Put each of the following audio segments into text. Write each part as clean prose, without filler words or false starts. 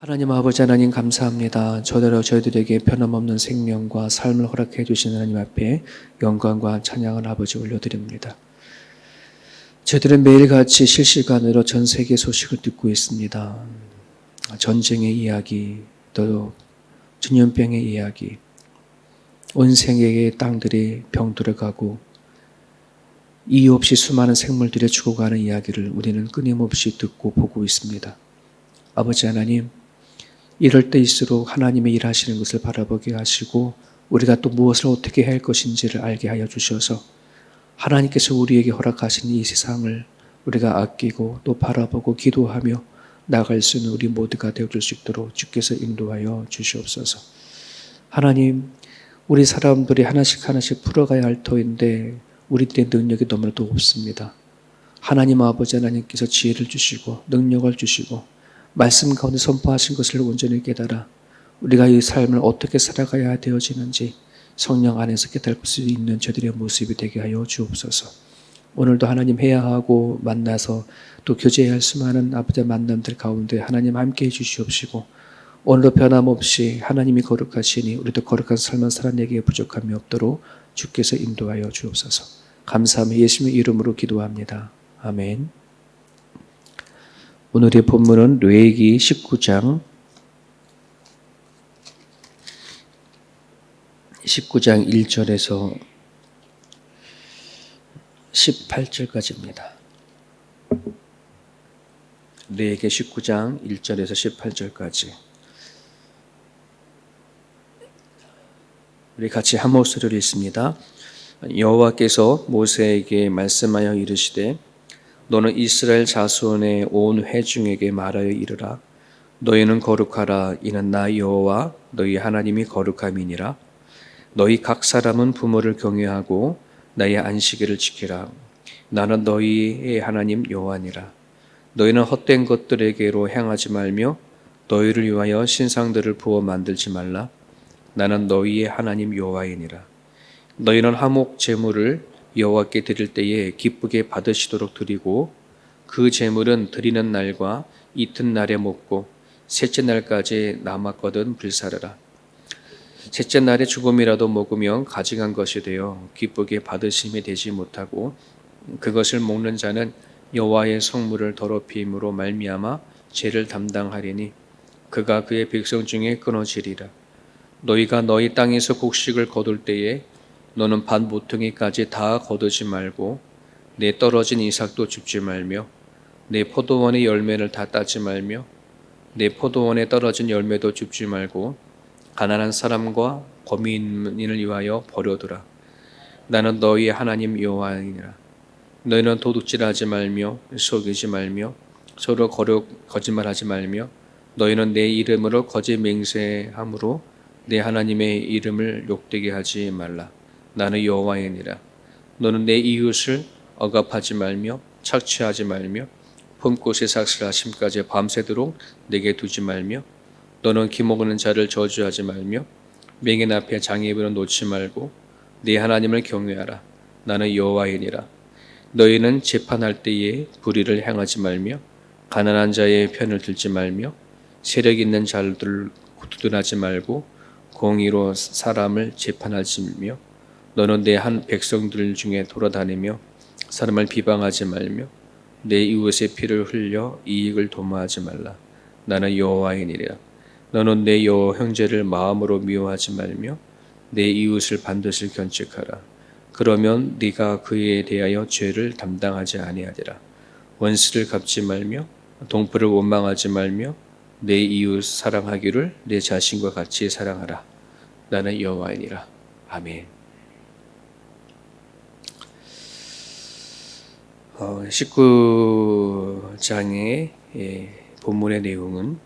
하나님 아버지 하나님 감사합니다. 저대로 저희들에게 변함없는 생명과 삶을 허락해 주신 하나님 앞에 영광과 찬양을 아버지 올려드립니다. 저희들은 매일같이 실시간으로 전 세계 소식을 듣고 있습니다. 전쟁의 이야기, 또 전염병의 이야기, 온 세계의 땅들이 병들어가고 이유 없이 수많은 생물들이 죽어가는 이야기를 우리는 끊임없이 듣고 보고 있습니다. 아버지 하나님, 이럴 때일수록 하나님의 일하시는 것을 바라보게 하시고 우리가 또 무엇을 어떻게 해야 할 것인지를 알게 하여 주셔서 하나님께서 우리에게 허락하신 이 세상을 우리가 아끼고 또 바라보고 기도하며 나아갈 수 있는 우리 모두가 되어줄 수 있도록 주께서 인도하여 주시옵소서. 하나님, 우리 사람들이 하나씩 풀어가야 할 터인데 우리들의 능력이 너무나도 없습니다. 하나님 아버지 하나님께서 지혜를 주시고 능력을 주시고 말씀 가운데 선포하신 것을 온전히 깨달아 우리가 이 삶을 어떻게 살아가야 되어지는지 성령 안에서 깨달을 수 있는 저들의 모습이 되게 하여 주옵소서. 오늘도 하나님 해야 하고 만나서 또 교제해야 할 수많은 아버지의 만남들 가운데 하나님 함께해 주시옵시고 오늘도 변함없이 하나님이 거룩하시니 우리도 거룩한 삶을 살아내기에 부족함이 없도록 주께서 인도하여 주옵소서. 감사하며 예수님의 이름으로 기도합니다. 아멘. 오늘의 본문은 레위기 19장 1절에서 18절까지입니다. 레위기 19장 1절에서 18절까지 우리 같이 한 목소리로 읽습니다. 여호와께서 모세에게 말씀하여 이르시되 너는 이스라엘 자손의 온 회중에게 말하여 이르라. 너희는 거룩하라. 이는 나 여호와 너희 하나님이 거룩함이니라. 너희 각 사람은 부모를 경외하고 나의 안식일을 지키라. 나는 너희의 하나님 여호와니라. 너희는 헛된 것들에게로 향하지 말며 너희를 위하여 신상들을 부어 만들지 말라. 나는 너희의 하나님 여호와이니라. 너희는 화목 제물을 여호와께 드릴 때에 기쁘게 받으시도록 드리고 그 제물은 드리는 날과 이튿날에 먹고 셋째 날까지 남았거든 불사르라. 셋째 날에 조금이라도 먹으면 가증한 것이 되어 기쁘게 받으심이 되지 못하고 그것을 먹는 자는 여호와의 성물을 더럽힘으로 말미암아 죄를 담당하리니 그가 그의 백성 중에 끊어지리라. 너희가 너희 땅에서 곡식을 거둘 때에 너는 반 모퉁이까지 다 거두지 말고 내 떨어진 이삭도 줍지 말며 내 포도원의 열매를 다 따지 말며 내 포도원에 떨어진 열매도 줍지 말고 가난한 사람과 거민을 위하여 버려두라. 나는 너희의 하나님 여호와이니라. 너희는 도둑질하지 말며 속이지 말며 서로 거짓말하지 말며 너희는 내 이름으로 거짓 맹세함으로 내 하나님의 이름을 욕되게 하지 말라. 나는 여호와이니라. 너는 내 이웃을 억압하지 말며 착취하지 말며 봄꽃의 삭슬하심까지 밤새도록 내게 두지 말며 너는 기먹는 자를 저주하지 말며 맹인 앞에 장애물을 놓지 말고 네 하나님을 경외하라. 나는 여호와이니라. 너희는 재판할 때에 불의를 행하지 말며 가난한 자의 편을 들지 말며 세력 있는 자들을 두둔하지 말고 공의로 사람을 재판하지며 너는 내 한 백성들 중에 돌아다니며 사람을 비방하지 말며 내 이웃의 피를 흘려 이익을 도모하지 말라. 나는 여호와이니라. 너는 내 여호 형제를 마음으로 미워하지 말며 내 이웃을 반드시 견책하라. 그러면 네가 그에 대하여 죄를 담당하지 아니하리라. 원수를 갚지 말며 동포를 원망하지 말며 내 이웃 사랑하기를 내 자신과 같이 사랑하라. 나는 여호와이니라. 아멘. 19장의 본문의 내용은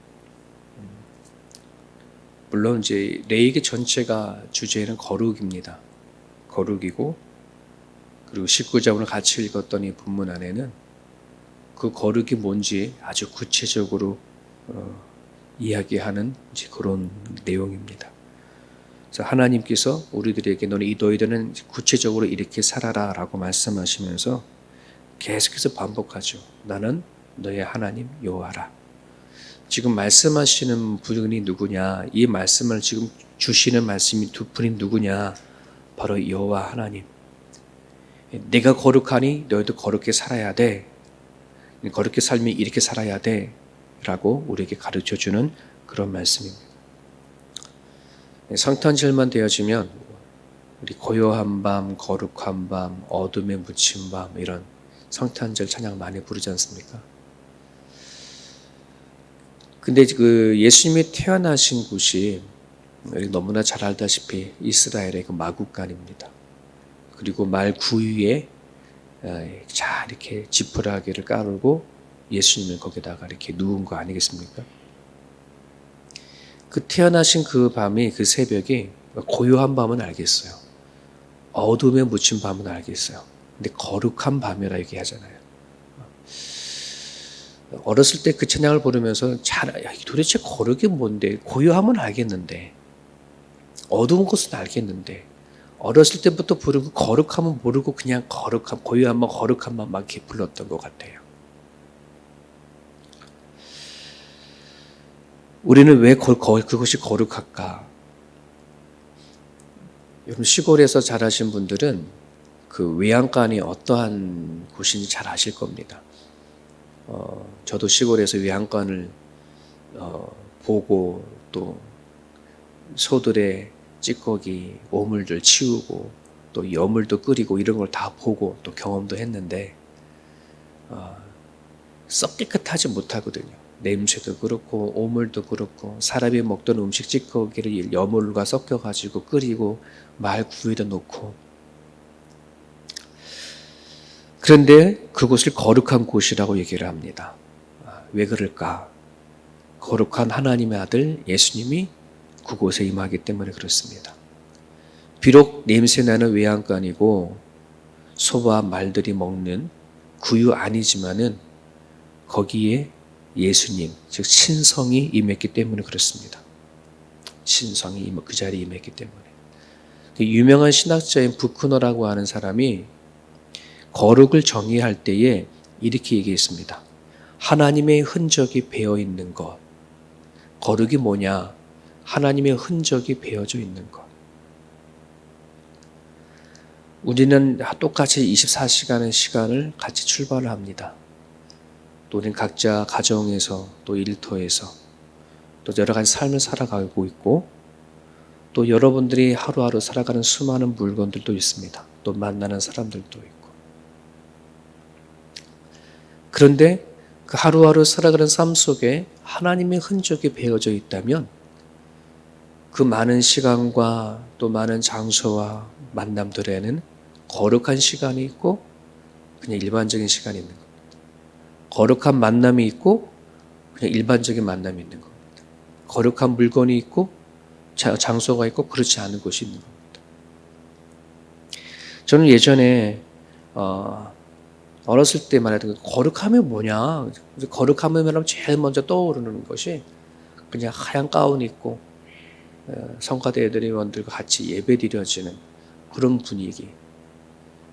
물론 이제 레위기 전체가 주제는 거룩입니다. 거룩이고 그리고 19장을 같이 읽었던 이 본문 안에는 그 거룩이 뭔지 아주 구체적으로 이야기하는 이제 그런 내용입니다. 그래서 하나님께서 우리들에게 너희들은 구체적으로 이렇게 살아라라고 말씀하시면서 계속해서 반복하죠. 나는 너의 하나님 여호와라. 지금 말씀하시는 분이 누구냐? 이 말씀을 지금 주시는 말씀이 두 분이 누구냐? 바로 여호와 하나님. 내가 거룩하니 너희도 거룩히 살아야 돼. 거룩히 살면 이렇게 살아야 돼. 라고 우리에게 가르쳐주는 그런 말씀입니다. 성탄절만 되어지면 우리 고요한 밤, 거룩한 밤, 어둠에 묻힌 밤 이런 성탄절 찬양 많이 부르지 않습니까? 근데 그 예수님이 태어나신 곳이 우리 너무나 잘 알다시피 이스라엘의 그 마국간입니다. 그리고 말 구유에 자 이렇게 지푸라기를 깔고 예수님을 거기다가 이렇게 누운 거 아니겠습니까? 그 태어나신 그 밤이 그 새벽이 고요한 밤은 알겠어요. 어둠에 묻힌 밤은 알겠어요. 근데 거룩한 밤이라 얘기하잖아요. 어렸을 때 그 찬양을 부르면서 도대체 거룩이 뭔데? 고요함은 알겠는데 어두운 것은 알겠는데 어렸을 때부터 부르고 거룩함은 모르고 그냥 고요함만 거룩함만 막 이렇게 불렀던 것 같아요. 우리는 왜 그것이 거룩할까? 여러분 시골에서 자라신 분들은 그 외양간이 어떠한 곳인지 잘 아실 겁니다. 저도 시골에서 외양간을 보고 또 소들의 찌꺼기, 오물들 치우고 또 여물도 끓이고 이런 걸 다 보고 또 경험도 했는데 썩 깨끗하지 못하거든요. 냄새도 그렇고 오물도 그렇고 사람이 먹던 음식 찌꺼기를 여물과 섞여가지고 끓이고 말 구에다 놓고 그런데 그곳을 거룩한 곳이라고 얘기를 합니다. 왜 그럴까? 거룩한 하나님의 아들 예수님이 그곳에 임하기 때문에 그렇습니다. 비록 냄새나는 외양간이고 소와 말들이 먹는 구유 아니지만은 거기에 예수님, 즉 신성이 임했기 때문에 그렇습니다. 신성이 그 자리에 임했기 때문에. 유명한 신학자인 부크너라고 하는 사람이 거룩을 정의할 때에 이렇게 얘기했습니다. 하나님의 흔적이 배어 있는 것. 거룩이 뭐냐? 하나님의 흔적이 배어져 있는 것. 우리는 똑같이 24시간의 시간을 같이 출발을 합니다. 또 우리는 각자 가정에서 또 일터에서 또 여러 가지 삶을 살아가고 있고 또 여러분들이 하루하루 살아가는 수많은 물건들도 있습니다. 또 만나는 사람들도 있고. 그런데 그 하루하루 살아가는 삶 속에 하나님의 흔적이 배어져 있다면 그 많은 시간과 또 많은 장소와 만남들에는 거룩한 시간이 있고 그냥 일반적인 시간이 있는 겁니다. 거룩한 만남이 있고 그냥 일반적인 만남이 있는 겁니다. 거룩한 물건이 있고 장소가 있고 그렇지 않은 곳이 있는 겁니다. 저는 예전에 어렸을 때 말했던 거룩하면 뭐냐? 거룩하면 제일 먼저 떠오르는 것이 그냥 하얀 가운 입고 성가대 애들원들과 같이 예배 드려지는 그런 분위기.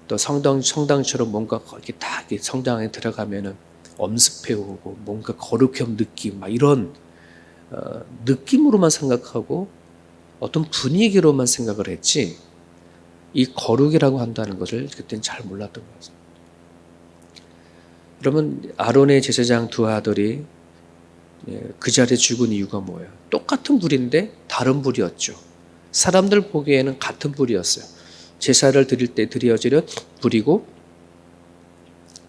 또 성당처럼 뭔가 이렇게 딱 성당에 들어가면은 엄습해 오고 뭔가 거룩한 느낌, 막 이런 느낌으로만 생각하고 어떤 분위기로만 생각을 했지 이 거룩이라고 한다는 것을 그때는 잘 몰랐던 거죠. 여러분 아론의 제사장 두 아들이 그 자리에 죽은 이유가 뭐예요? 똑같은 불인데 다른 불이었죠. 사람들 보기에는 같은 불이었어요. 제사를 드릴 때 드려지는 불이고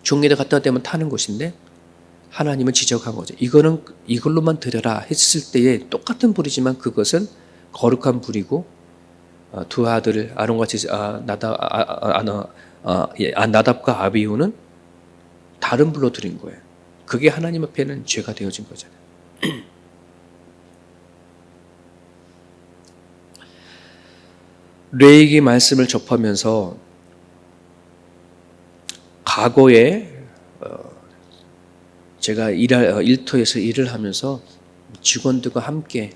종이를 갖다 대면 타는 것인데 하나님은 지적한 거죠. 이걸로만 드려라 했을 때에 똑같은 불이지만 그것은 거룩한 불이고 두 아들 아론과 나답과 아비후는 다른 불로 드린 거예요. 그게 하나님 앞에는 죄가 되어진 거잖아요. 레위기 말씀을 접하면서 과거에 제가 일터에서 일을 하면서 직원들과 함께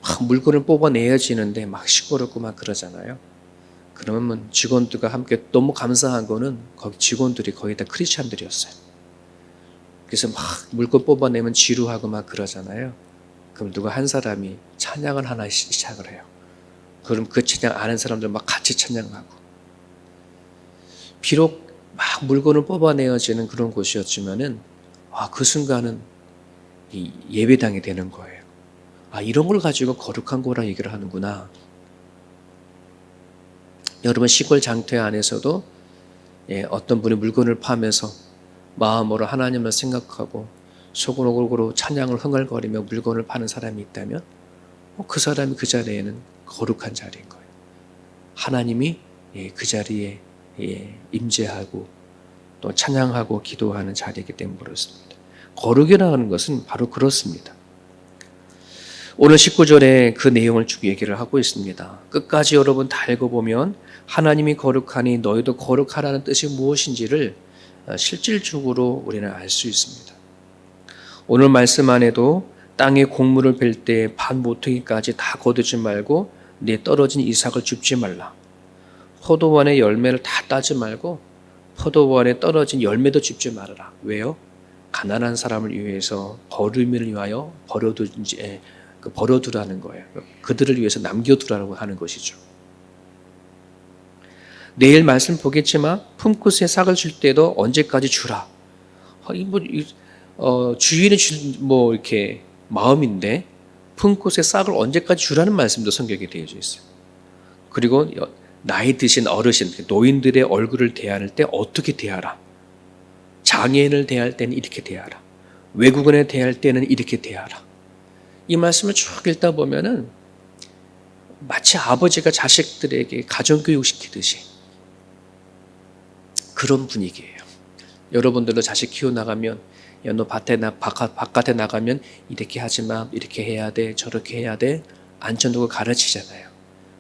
막 물건을 뽑아내야지는데 막 시끄럽고 막 그러잖아요. 그러면 직원들과 함께 너무 감사한 거는 거기 직원들이 거의 다 크리스찬들이었어요. 그래서 막 물건 뽑아내면 지루하고 막 그러잖아요. 그럼 누가 한 사람이 찬양을 하나 시작을 해요. 그럼 그 찬양 아는 사람들 막 같이 찬양하고, 비록 막 물건을 뽑아내어지는 그런 곳이었지만은 그 순간은 이 예배당이 되는 거예요. 이런 걸 가지고 거룩한 거라 얘기를 하는구나. 여러분, 시골 장터 안에서도 어떤 분이 물건을 파면서 마음으로 하나님을 생각하고 속으로 찬양을 흥얼거리며 물건을 파는 사람이 있다면 그 사람이 그 자리에는 거룩한 자리인 거예요. 하나님이 그 자리에 임재하고 또 찬양하고 기도하는 자리이기 때문에 그렇습니다. 거룩이라는 것은 바로 그렇습니다. 오늘 19절에 그 내용을 쭉 얘기를 하고 있습니다. 끝까지 여러분 다 읽어보면 하나님이 거룩하니 너희도 거룩하라는 뜻이 무엇인지를 실질적으로 우리는 알 수 있습니다. 오늘 말씀 안에도 땅에 곡물을 벨 때 반 모퉁이까지 다 거두지 말고 내 떨어진 이삭을 줍지 말라. 포도원의 열매를 다 따지 말고 포도원에 떨어진 열매도 줍지 말아라. 왜요? 가난한 사람을 위해서 거류민을 위하여 버려두라는 거예요. 그들을 위해서 남겨두라고 하는 것이죠. 내일 말씀 보겠지만 품끝에 싹을 줄 때도 언제까지 주라. 주인의 이렇게 마음인데 품끝에 싹을 언제까지 주라는 말씀도 성경에 되어져 있어요. 그리고 나이 드신 어르신, 노인들의 얼굴을 대할 때 어떻게 대하라. 장애인을 대할 때는 이렇게 대하라. 외국인을 대할 때는 이렇게 대하라. 이 말씀을 쭉 읽다 보면은 마치 아버지가 자식들에게 가정교육 시키듯이 그런 분위기예요. 여러분들도 자식 키워나가면 너 바깥에 나가면 이렇게 하지 마, 이렇게 해야 돼, 저렇게 해야 돼 앉혀놓고 가르치잖아요.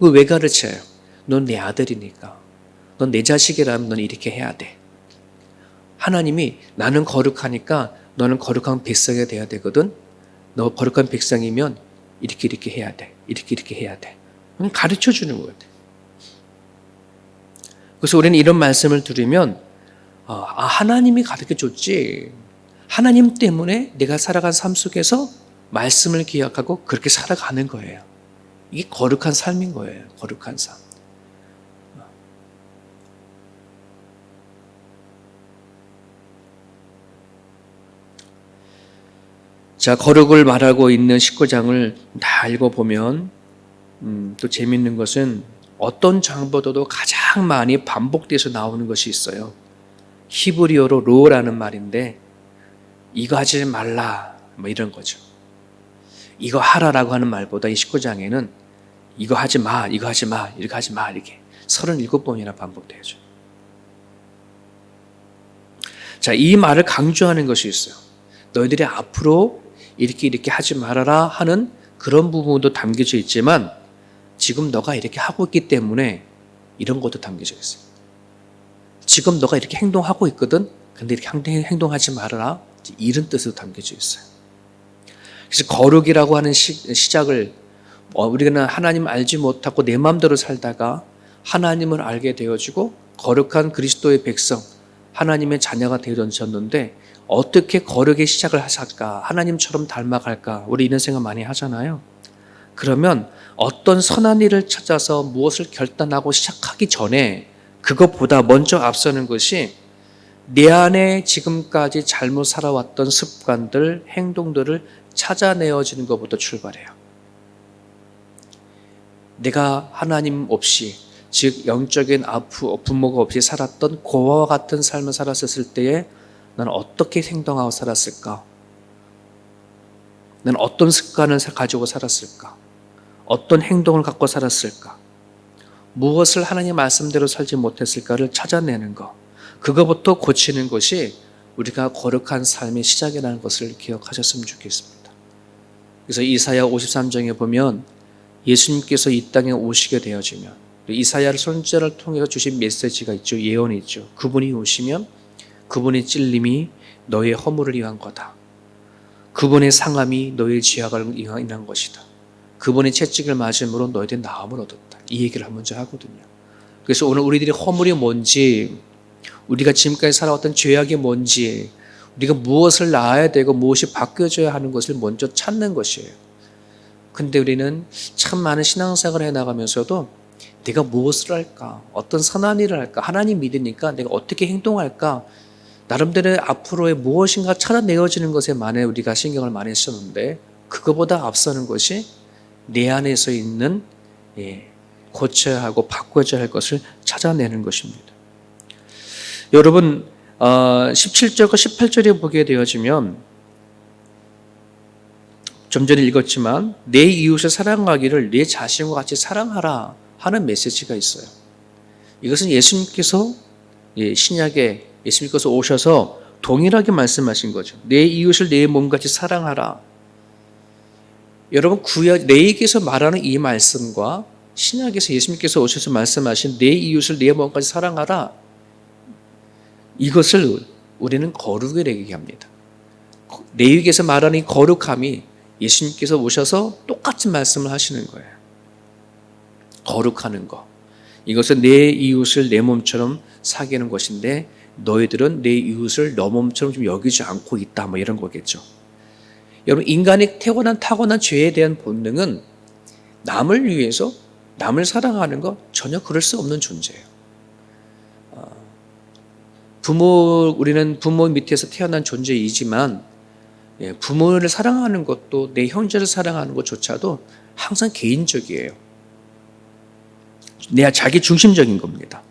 왜 가르쳐요? 넌 내 아들이니까. 넌 내 자식이라면 넌 이렇게 해야 돼. 하나님이 나는 거룩하니까 너는 거룩한 백성이 돼야 되거든. 너 거룩한 백성이면 이렇게 해야 돼. 이렇게 해야 돼. 가르쳐 주는 거예요. 그래서 우리는 이런 말씀을 들으면 하나님이 가르쳐 줬지. 하나님 때문에 내가 살아간 삶 속에서 말씀을 기억하고 그렇게 살아가는 거예요. 이게 거룩한 삶인 거예요. 거룩한 삶. 자, 거룩을 말하고 있는 19장을 다 읽어보면 또 재밌는 것은 어떤 장보다도 가장 많이 반복돼서 나오는 것이 있어요. 히브리어로 로라는 말인데 이거 하지 말라 이런 거죠. 이거 하라라고 하는 말보다 이 19장에는 이거 하지 마, 이거 하지 마, 이렇게 하지 마 이렇게 37번이나 반복되죠. 자, 이 말을 강조하는 것이 있어요. 너희들이 앞으로 이렇게 하지 말아라 하는 그런 부분도 담겨져 있지만 지금 너가 이렇게 하고 있기 때문에 이런 것도 담겨져 있어요. 지금 너가 이렇게 행동하고 있거든. 근데 이렇게 행동하지 말아라. 이런 뜻으로 담겨져 있어요. 그래서 거룩이라고 하는 시작을 우리가 하나님 알지 못하고 내 마음대로 살다가 하나님을 알게 되어지고 거룩한 그리스도의 백성, 하나님의 자녀가 되어졌는데 어떻게 거룩의 시작을 하실까? 하나님처럼 닮아갈까? 우리 이런 생각 많이 하잖아요. 그러면 어떤 선한 일을 찾아서 무엇을 결단하고 시작하기 전에 그것보다 먼저 앞서는 것이 내 안에 지금까지 잘못 살아왔던 습관들, 행동들을 찾아내어지는 것부터 출발해요. 내가 하나님 없이, 즉 영적인 부모가 없이 살았던 고아와 같은 삶을 살았을 때에 나는 어떻게 행동하고 살았을까? 나는 어떤 습관을 가지고 살았을까? 어떤 행동을 갖고 살았을까? 무엇을 하나님 말씀대로 살지 못했을까를 찾아내는 것. 그거부터 고치는 것이 우리가 거룩한 삶의 시작이라는 것을 기억하셨으면 좋겠습니다. 그래서 이사야 53장에 보면 예수님께서 이 땅에 오시게 되어지면 이사야를 선지자를 통해서 주신 메시지가 있죠. 예언이 있죠. 그분이 오시면 그분의 찔림이 너의 허물을 위한 거다. 그분의 상함이 너의 죄악을 위한 것이다. 그분의 채찍을 맞음으로 너희들이 나음을 얻었다. 이 얘기를 먼저 하거든요. 그래서 오늘 우리들의 허물이 뭔지, 우리가 지금까지 살아왔던 죄악이 뭔지, 우리가 무엇을 낳아야 되고 무엇이 바뀌어져야 하는 것을 먼저 찾는 것이에요. 근데 우리는 참 많은 신앙생활을 해나가면서도 내가 무엇을 할까? 어떤 선한 일을 할까? 하나님 믿으니까 내가 어떻게 행동할까? 나름대로 앞으로의 무엇인가 찾아내어지는 것에 많이 우리가 신경을 많이 썼는데 그거보다 앞서는 것이 내 안에서 있는 고쳐야 하고 바꿔야 할 것을 찾아내는 것입니다. 여러분 17절과 18절에 보게 되어지면 좀 전에 읽었지만 내 이웃을 사랑하기를 내 자신과 같이 사랑하라 하는 메시지가 있어요. 이것은 예수님께서 신약에 예수님께서 오셔서 동일하게 말씀하신 거죠. 내 이웃을 내 몸같이 사랑하라. 여러분 내에게서 말하는 이 말씀과 신약에서 예수님께서 오셔서 말씀하신 내 이웃을 내 몸같이 사랑하라. 이것을 우리는 거룩을 얘기합니다. 내에게서 말하는 이 거룩함이 예수님께서 오셔서 똑같은 말씀을 하시는 거예요. 거룩하는 것. 이것은 내 이웃을 내 몸처럼 사귀는 것인데 너희들은 내 이웃을 너 몸처럼 좀 여기지 않고 있다. 뭐 이런 거겠죠. 여러분 인간이 타고난 죄에 대한 본능은 남을 위해서 남을 사랑하는 거 전혀 그럴 수 없는 존재예요. 우리는 부모 밑에서 태어난 존재이지만 부모를 사랑하는 것도 내 형제를 사랑하는 것조차도 항상 개인적이에요. 내 자기 중심적인 겁니다.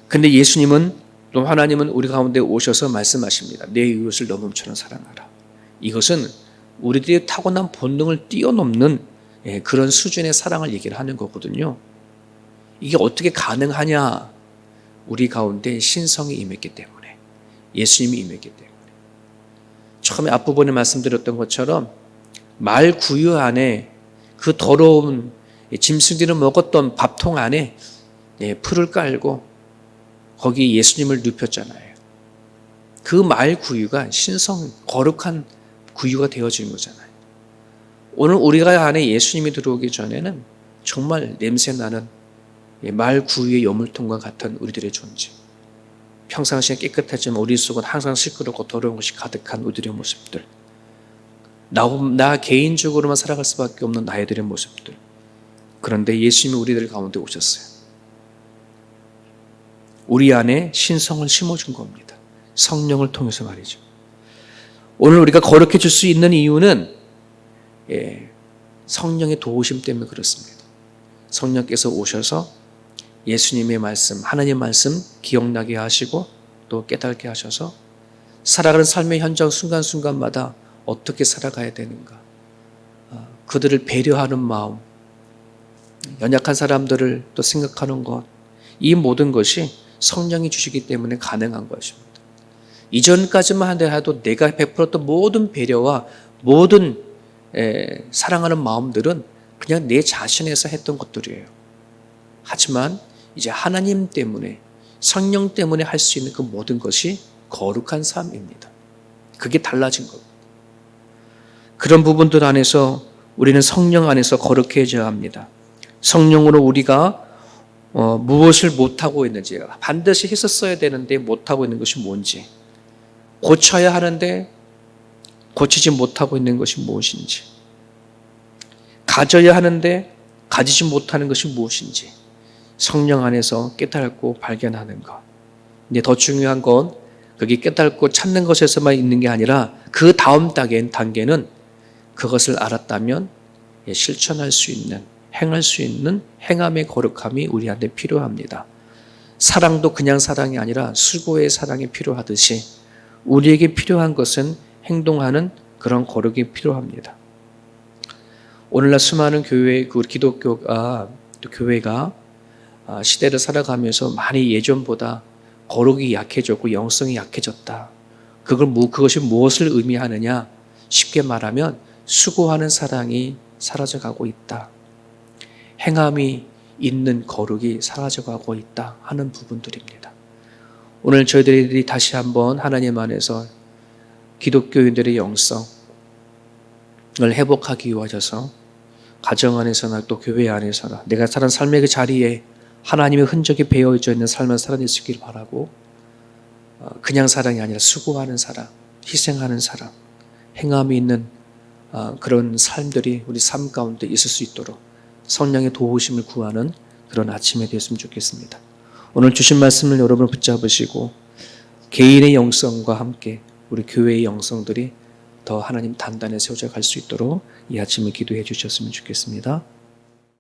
근데 예수님은 또 하나님은 우리 가운데 오셔서 말씀하십니다. 내 이웃을 너 몸처럼 사랑하라. 이것은 우리들의 타고난 본능을 뛰어넘는 그런 수준의 사랑을 얘기를 하는 거거든요. 이게 어떻게 가능하냐? 우리 가운데 신성이 임했기 때문에, 예수님이 임했기 때문에. 처음에 앞부분에 말씀드렸던 것처럼 말 구유 안에 그 더러운 짐승들을 먹었던 밥통 안에 풀을 깔고 거기 예수님을 눕혔잖아요. 그 말 구유가 신성, 거룩한 구유가 되어지는 거잖아요. 오늘 우리가 안에 예수님이 들어오기 전에는 정말 냄새나는 말 구유의 여물통과 같은 우리들의 존재. 평상시에 깨끗하지만 우리 속은 항상 시끄럽고 더러운 것이 가득한 우리들의 모습들. 나 개인적으로만 살아갈 수밖에 없는 나이들의 모습들. 그런데 예수님이 우리들 가운데 오셨어요. 우리 안에 신성을 심어준 겁니다. 성령을 통해서 말이죠. 오늘 우리가 거룩해질 수 있는 이유는 성령의 도우심 때문에 그렇습니다. 성령께서 오셔서 예수님의 말씀, 하나님의 말씀 기억나게 하시고 또 깨닫게 하셔서 살아가는 삶의 현장 순간순간마다 어떻게 살아가야 되는가, 그들을 배려하는 마음, 연약한 사람들을 또 생각하는 것, 이 모든 것이 성령이 주시기 때문에 가능한 것입니다. 이전까지만 하더라도 내가 베풀었던 모든 배려와 모든 사랑하는 마음들은 그냥 내 자신에서 했던 것들이에요. 하지만 이제 하나님 때문에, 성령 때문에 할 수 있는 그 모든 것이 거룩한 삶입니다. 그게 달라진 겁니다. 그런 부분들 안에서 우리는 성령 안에서 거룩해져야 합니다. 성령으로 우리가 무엇을 못하고 있는지, 반드시 했었어야 되는데 못하고 있는 것이 뭔지, 고쳐야 하는데 고치지 못하고 있는 것이 무엇인지, 가져야 하는데 가지지 못하는 것이 무엇인지 성령 안에서 깨닫고 발견하는 것. 근데 더 중요한 건 그게 깨닫고 찾는 것에서만 있는 게 아니라 그 다음 단계는 그것을 알았다면 실천할 수 있는, 행할 수 있는 행함의 거룩함이 우리한테 필요합니다. 사랑도 그냥 사랑이 아니라 수고의 사랑이 필요하듯이 우리에게 필요한 것은 행동하는 그런 거룩이 필요합니다. 오늘날 수많은 기독교가 또 교회가 시대를 살아가면서 많이 예전보다 거룩이 약해졌고 영성이 약해졌다. 그것이 무엇을 의미하느냐? 쉽게 말하면 수고하는 사랑이 사라져가고 있다. 행함이 있는 거룩이 사라져가고 있다 하는 부분들입니다. 오늘 저희들이 다시 한번 하나님 안에서 기독교인들의 영성을 회복하기 위하여서 가정 안에서나 또 교회 안에서나 내가 살은 삶의 그 자리에 하나님의 흔적이 배어져 있는 삶을 살아낼 수 있길 바라고, 그냥 사랑이 아니라 수고하는 사랑, 희생하는 사랑, 행함이 있는 그런 삶들이 우리 삶 가운데 있을 수 있도록 성령의 도우심을 구하는 그런 아침이 되었으면 좋겠습니다. 오늘 주신 말씀을 여러분 붙잡으시고 개인의 영성과 함께 우리 교회의 영성들이 더 하나님 단단히 세워져 갈 수 있도록 이 아침을 기도해 주셨으면 좋겠습니다.